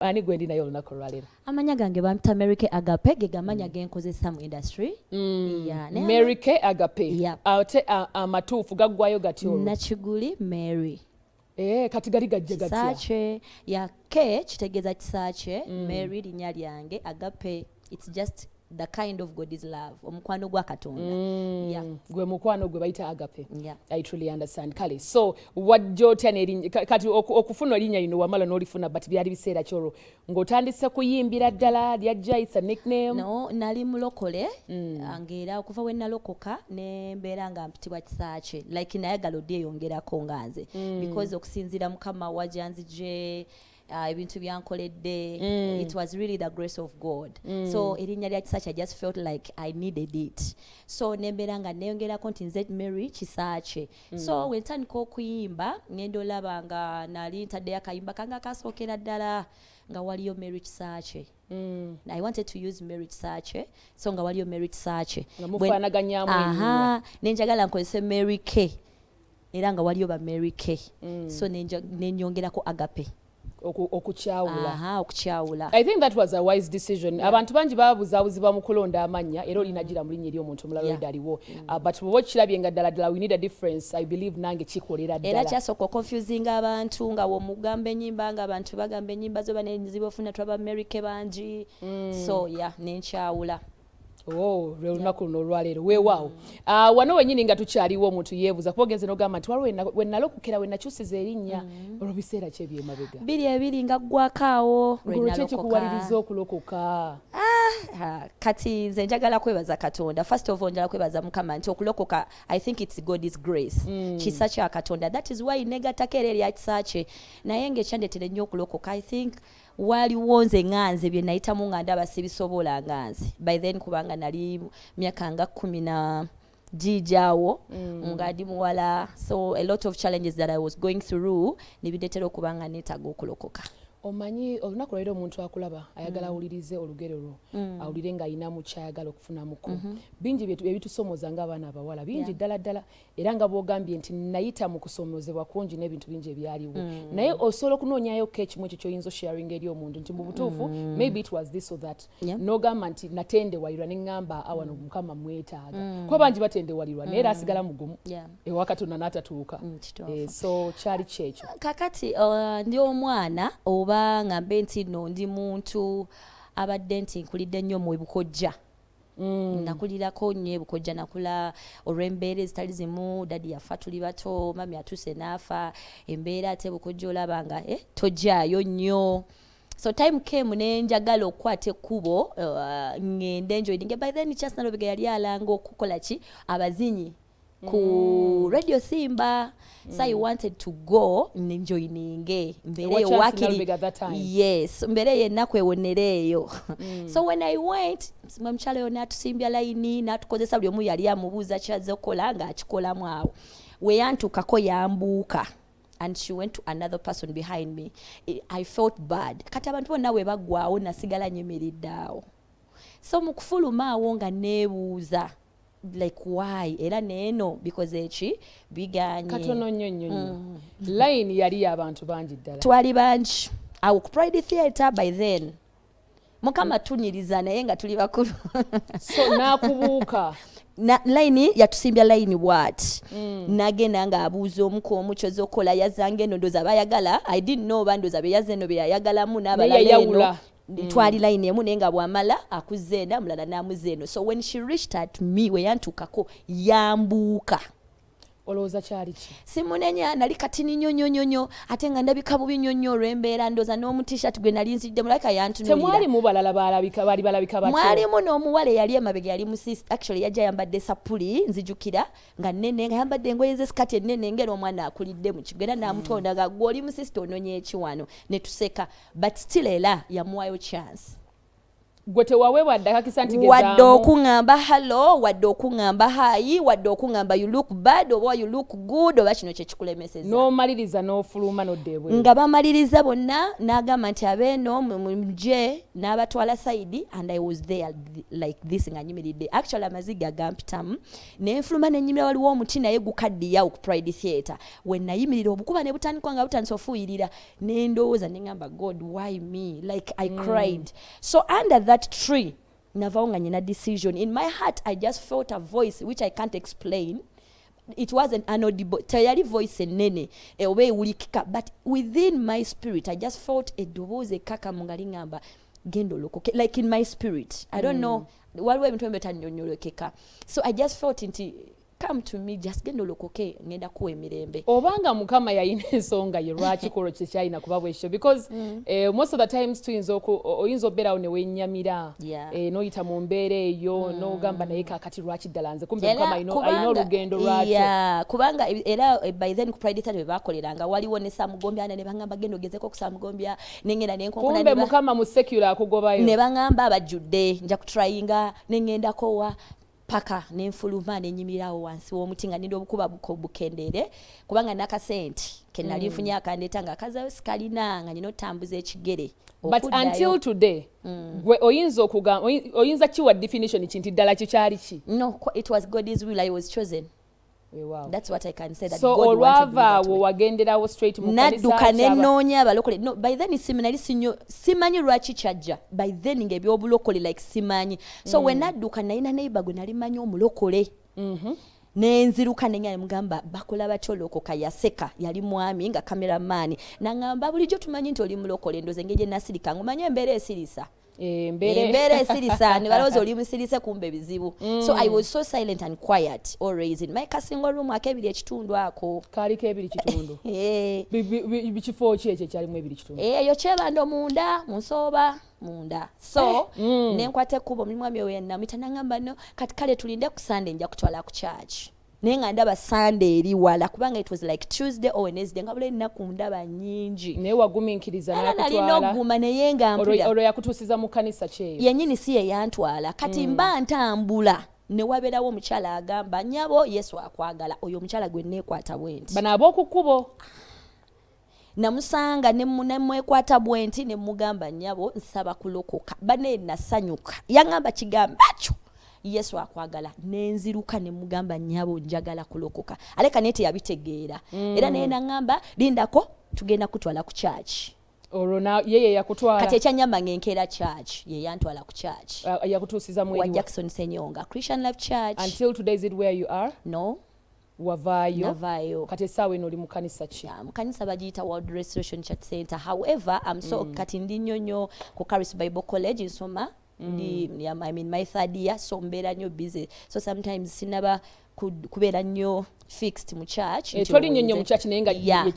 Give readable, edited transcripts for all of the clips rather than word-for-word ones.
Ani gwendi nayo olunaku olwaleero? Amanya gange bampita Merike Agape ge gamanya genkozesa mu industry. Merike Agape. Ate amatuufu gaggwayo gatyo. Nakiguli Mary. Kati gali gajja gatya? Kisaache ya K kitegeeza kisaache, Mary linnya lyange, Agape it's just the kind of God is love. Omukwano gwa Katonda. Gwe mukwano gwe bayita Agape. I truly understand. Kale, so wajjotya n'erinnya kati okufuna erinnya lino wamala n'olifuna but byali biseera kyolwo ng'otandise kuyimbira ddala lyajja it's a nickname? No, nali mulokole ng'era okuva we nalokoka ne mbeera nga mpitibwa Kisaache like nayagala oddi eyongerako nga nze because okusinziira Mukama wajanzije ebintu byankoledde it was really the grace of God. So erinnya lya Kisaache I just felt like I needed it. So nembeera nga neyongerako nti nze Mary Kisaache. So wentandika okuyimba ngenda olaba nga nali ntaddeyo akayimba kanga kasookera ddala nga waliyo Mary Kisaache. I wanted to use Mary Kisaache so nga waliyo Mary Kisaache mufaanaganyaamu ennyo nenjagala nkozese Mary K era nga waliyo ba Mary K so nenyongerako Agape okukyawula. Okukyawula. I think that was a wise decision. Abantu bangi babuzaabuzibwa mu kulonda amanya era olinagira mu linnya ery'omuntu omulala edaliwo. But bwe kirabye nga ddala we need a difference. I believe nange kikolera ddala. Era kyasooka confusing abantu nga womugamba ennyimba nga abantu bagamba ennyimba zo banenziba ofuna twaba Merike bangi. So nenkyawula. Lwe lunaku luno olwaleero weewaawo. Wano wenyini nga tukyaliwo omuntu yeebuuza kuba ogenze n'ogamba nti waliwo we nalokukira we nakyusiza erinnya olwo biseera ki eby'emabega? 2 nga ggwakaawo lwe nalokoka. Kikuwaliriza okulokoka? Kati nze njagala kwebaza Katonda. First of all njagala kwebaza Mukama nti okulokoka I think it's God's grace. Kisa kya Katonda. That is why negattako era erya Kisaache. Naye ng'ekyandeetera nnyo okulokoka I think waliwo nze nganze bye nayitamu nga ndaba sibisobola nganze. By then kubanga nali myaka nga 10 jijaawo nga ndi muwala. So a lot of challenges that I was going through nibindeetera okubanga neetaaga okulokoka. Omanyi olunaku lwaleero omuntu akulaba ayagala awulirize olugero lwo awulire ng'ayinamu kyayagala okufunamuko. Bingi ebitusomoza ng'abaana abawala bingi ddala era nga bw'ogambye nti nayita mu kusomozebwa kungi n'ebintu bingi ebyaliwo naye osobola okunoonyayoku ekimu ekyo ky'oyinza osharinga eri omuntu nti mu butuufu maybe it was this or that n'ogamba nti natendewalirwa ne ŋŋamba awano Mukama mwetaaga kuba bangi batendewalirwa naye era asigala mugumu ewa Katonda n'atatuuka. So kyali kyekyo. Kakati ndi omwana oba ngambe nti no ndi muntu abadde nti nkulidde nnyo mu Bukojja. Nakulirako nnyo Bukojja nakula olw'embeera ezitali zimu dadi yafa tuli bato mami atuse n'afa embeera ate Bukojja olaba nga tojjaayo nnyo. So time came nenjagala okukwata ekkubo ngende enjoying. By then Charles Nalobega yali alanga okukola ki abazinyi ku Radio Simba. So I wanted to go enjoying mbere wakiri. Yes, mbere ye nakwewonereyo. So when I went mchale yona tusimbya line natukozesa buli omu yali amubuuza kyaze okola nga akikolamu awo. We yantukako yambuuka. And she went to another person behind me. I felt bad. Kati abantu bonna we baggwaawo nasigala nyimiridde awo. So mu kufuluma awo nga neebuuza like why era neeno because echi biganye katono nnyo line yali abantu bangi ddala twali bangi awo ku Pride Theatre by then Mukama tunyiriza naye nga tuli bakulu so nakubuuka na line yatusimbya line what nagenda nga abuuza omuko omukyozo okola yazange eno ndoza bayagala I didn't know bandoza beyaze eno beyayagalamu n'abalala twali line emu nenga bwamala akuzenda mulala namuzeno. So when she reached at me we yantukako yambuuka olowooza kyali ki? Simunenya nali katini nyonyonyonyo ate nga ndabika bubi nyonyo olw'embeera ndoza n'omu-t-shirt gwe nali nzidde mulaka yantunulira. Temwali mu balala bali balabika batyo? Mwalimu n'omuwala yali emabega yali musisi actually yajja yambadde sapuli nzijukira nga nnene nga yambadde engoye z'esikati ennene ngera omwana akulidde mu kigo era n'amutonda nga gwe oli musisi ononye ekiwano ne tuseka but still era yamuwayo chance. gwe tewaweebwa ddaka kisantigezaamu wadde okuŋŋamba hello wadde okuŋŋamba hayi wadde okuŋŋamba you look bad oba you look good oba kino kyekikulemeseza n'omaliriza n'ofuluma n'oddeebwe nga bamaliriza bonna n'agamba nti abeeno muje n'abatwala sayidi and I was there like this nga nyimiridde actually amaziga gampitamu nenfuluma nenyimira waliwo omuti naye gukaddiyawo ku Pride Theatre we nayimirira obukuba ne butandikwa nga butandisa ofuuyirira n'endowooza neŋŋamba God why me like I cried so under that tree navawo nga nyina decision in my heart I just felt a voice which I can't explain. It wasn't an audible tayari voice enene oba ewulikika but within my spirit I just felt eddoboozi ekkaka mu nga liŋŋamba genda olokoke like in my spirit I don't know waliwo ebintu ebitannyonnyolekeka so I just felt nti come to me just genda olokoke ngenda kuwa emirembe obanga mukama yayina ensonga ye lwaki kolo kyekyalina kuba bwekyo because most of the times oyinza obeerawo ne wennyamira n'oyita mu mbeera eyo n'ogamba naye kakati lwaki ddala nze kumbe mukama ayina olugendo lwakyo kubanga era by then ku Pride Theatre bebakoleranga waliwo ne Samugombya ne baŋŋamba genda ogezeko ku Samugombya nengenda nenkonkona kumbe mukama mu secular akugobayo ne baŋŋamba abajjudde nja kutrayinga nengendako wa paka nenfuluma nenyimirirawo wansi w'omuti nga nindi obukuba bukendeere kubanga nakasenti ke nali nfunye akandeeta nga akazayo sikalina nga nina otambuza ekigere but until today gwe oyinza kiwa definition kinti ddala kikyali ki no it was God's will I was chosen. Wow. That's what I can say that so God wanted me that way. wagenderawo straight mu kanisa nadduka nenoonya abalokole no by then nali simanyi lwaki kyajja by then ng'ebyobulokole like simanyi so when nadduka nalina neighbor gwe nali manyi omulokole nenziruka nengana nemugamba bakola batyo lokoka yaseka yali mwami nga cameraman nangamba bulijjo tumanyi nti oli mulokole ndoze ngeje nasirika ngumanye embeera esirisa embeera esirisa ne balowooza oli musirise kumbe bizibu so I was so silent and quiet always in my casting room akebiri ekitundu ako kaliko ebiri kitundu bikifo ki ekyo ekyalimu ebiri kitundu eyo kyebando munda munsooba munda so nenkwata ekkubo omwami oyo namuyita nangamba no kati kale tulinde ku Sunday nja kutwala ku church nenga ndaba Sunday eri wala kubanga it was like Tuesday or Wednesday nga bule ennaku ndaba nnyingi naye wagumiikiriza nalina okuguma naye nga mpulira olwo yakutuusiza mu kanisa kyeyo yennyini si ye yantwala kati mba ntambula ne wabeerawo omukyala agamba nnyabo Yesu akwagala oyo omukyala gwe neekwata bwenti bano ab'oku kkubo namusanga nemwekwata bwenti ne mugamba nnyabo nsaba kulokoka bane nasanyuka yangamba kigambo kyo Yesu akwagala nenziruka ne mugamba nnyabo njagala kulokoka aleka nete yabitegeera era naye nangamba lindako tugenda kutwala ku church olwo yeye yakutwala kati ekyanyamba ngenkeera church ye yantwala ku church yakutuusiza mu wa Jackson Senyonga Christian Life Church. Until today is it where you are? No. Navayo. Kati essaawa eno oli mu kanisa ki? Mu kanisa bagiyita World Restoration Church Center. However, I'm so kati ndi nnyo ku Caris Bible College nsoma I'm in my third year so mbeera nnyo busy so sometimes sinaba kubeera nnyo fixed mu church. Toli nnyo mu church naye nga ye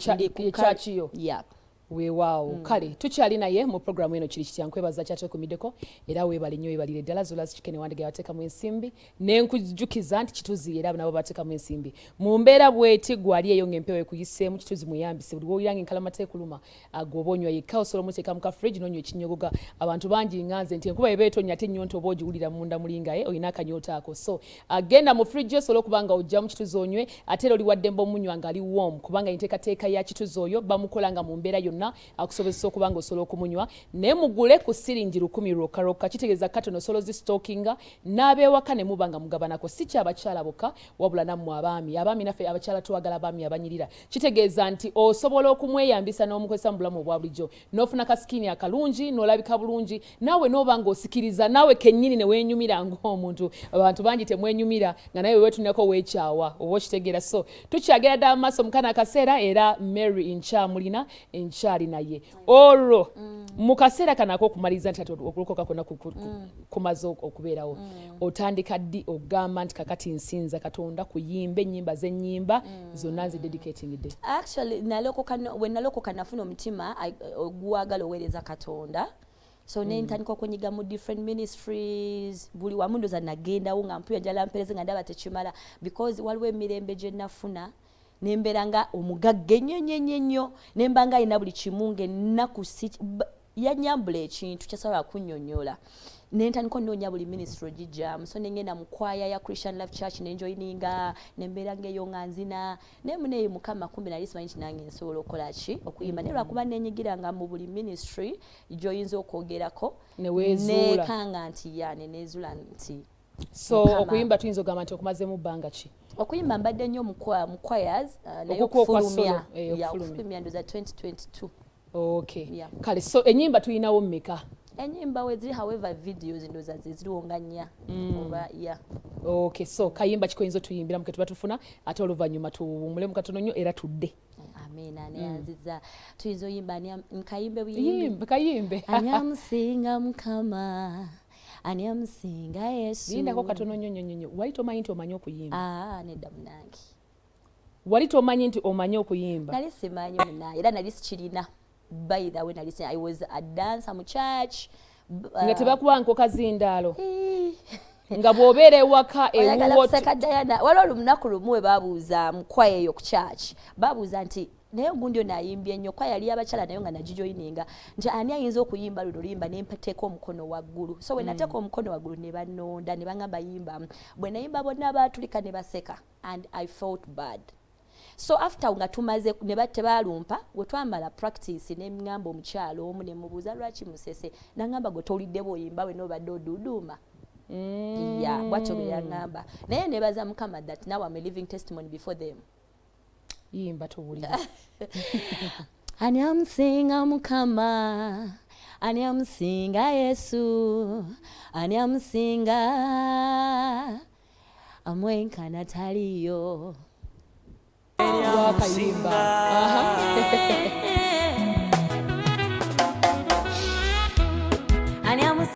church yo. Yeah. Weewaawo kale tukyali naye mu programu eno kiri kitya nkwebaza kyateekumiddeko era weebale nnyo weebalire ddala Zolas Chicken Wandiga yateekamu ensimbi n'enkujjukiza nti kituzi era nabo bateekamu ensimbi mu mbeera bweti gwali eyo ng'empewo ekuyiseemu kituzi muyambise buli lw'owulira ng'enkalamata ekuluma agooba onywa yekka osobola omuteeka mu kafridge n'onywa ekinyogoga abantu bangi nganze nti enkuba eba etonnya ate ennyonta oba ogiwulira munda mulingaye olina akanyoota ako so agenda mu fridge osobola okuba nga ojjamu kituzi onywe ate era oli waddemba omunywa ng'ali warm kubanga enteekateeka ya kituzi oyo bamukola nga mu mbeera yonna akusobozesa okuba nga osobola okumunywa naye mugule ku siringi 10 rokaroka kitegeeza katono osobola zisitookinga n'abeewaka ne muba nga mugabanako si kyabakyala bokka wabula nammwe abaami naffe abakyala twagala abaami abanyirira kitegeeza nti osobola okumweyambisa n'omukozesa mu bulamu obwa bulijjo n'ofuna kasikini akalungi n'olabika bulungi naawe n'oba ng'osikiriza naawe kennyini ne weenyumira ng'omuntu abantu bangi temwenyumira nga naye weetunako weekyawa oba okitegeera so tukyagera ddala mu maaso mukana akaseera era Mary nkyamulina enkyali naye olwo mu kaseera kanako okumaliza nti okulokoka konna kumaze okubeerawo otandika ddi ogamba nti kakati nsinza Katonda kuyimba ennyimba z'ennyimba zonna nzidedicatingidde? Actually when nalokoka nafuna omutima ogwagala oweereza Katonda so nentandika okwenyiga mu different ministries buli wamu ndoza nagendawo nga mpulira njala mpereze nga ndaba tekimala because waliwo emirembe gye nafuna nembeera nga omugagga ennyo nemba nga alina buli kimu ng'ennaku yanyambula ekintu kyasobola kunnyonnyola nentandika onnoonya buli ministry gijjamu so nengenda mu kwaya ya Christian Life Church nenjoyininga nembeera ngeyo nga nzina naye muneeyo mukama kumbi nali simanyi nti nange nsobola okukola ki okuyimba naye lwakuba nenyigiranga mu buli ministry gy'oyinza okwogerako nekanga nti neneezula nti so okuyimba tuyinza ogamba nti okumazemu bbanga ki okuyimba mbadde nnyo mu choirs naye okufulumya ndoza 2022 okay kale so ennyimba tuyinawo mmeka enyimba weziri however videos ndoza ziriwo nga nnya oba okay so kayimba kikoyinza tuyimbira muke tuba tufuna ate oluvannyuma tuwumulemu katono nnyo era tudde amina neyanziza tuyinza oyimba nkayimbe kayimbe anyamusinga mukama ani amusinga Yesu lindako katono nnyo wali tomanyi nti omanyi okuyimba nedda munange wali tomanyi nti omanyi okuyimba nali simanyi munange era nali sikirina by the way I was a dancer mu church nga tebakuba nkoka zindaalo nga bw'obeera ewaka ewuwo Diana waliwo olunaku lumu we babuuza mu kwaya eyo ku church babuuza nti naye gundi ono ayimbye nnyo kwaya yali abakyala naye nga nagijoyininga nti ani ayinza okuyimba luno luyimba ne mpateeka omukono waggulu so bwe nateeka omukono waggulu ne bannonda ne baŋŋamba yimbamu bwe nayimba bonna baatulika ne baseka and I felt bad. So after nga tumaze ne batebaalumpa we twamala practice ne ngamba omukyalo omu ne mubuuza lwaki musese nangamba gwe tolidde bw'oyimba we n'obadde oduuduuma bwatyo bwe yaŋŋamba naye nebaza mukama that now I'm a living testimony before them. Yimba tuwulira ani amusinga mukama ani amusinga Yesu ani amusinga amwenkana taliyo wakayimba